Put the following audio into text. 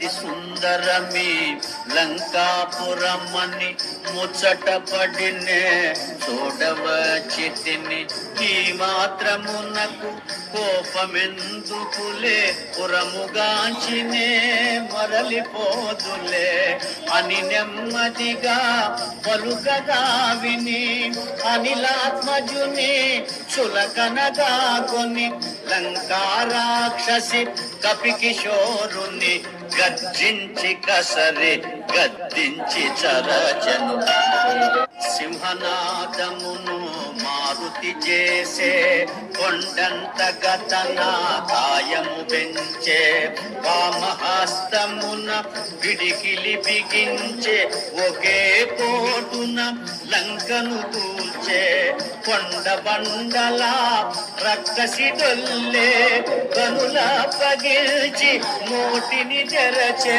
అతి సుందరమి లంకాపురమని ముచ్చటపడినే చూడవచ్చితిని. ఈ మాత్రమునకు కోపమెందుకులే, పురముగాంచినే మరలిపోదులే అని నెమ్మదిగా పలుకగా విని అనిలాత్మజుని చులకనగా కొని లంకారాక్షసి కపికిశోరుని గర్జించి కసరి గద్దించి చరచను. సింహనాదమును మారుతి చేసే కొండంత గతన కాయము పెంచే వామహస్తమున పిడికిలి బిగించే ఒకే కోటున లంకను కూల్చే కొండ బండల రక్కసి డొల్లే కనుల పగిల్చి నోటిని తెరచే.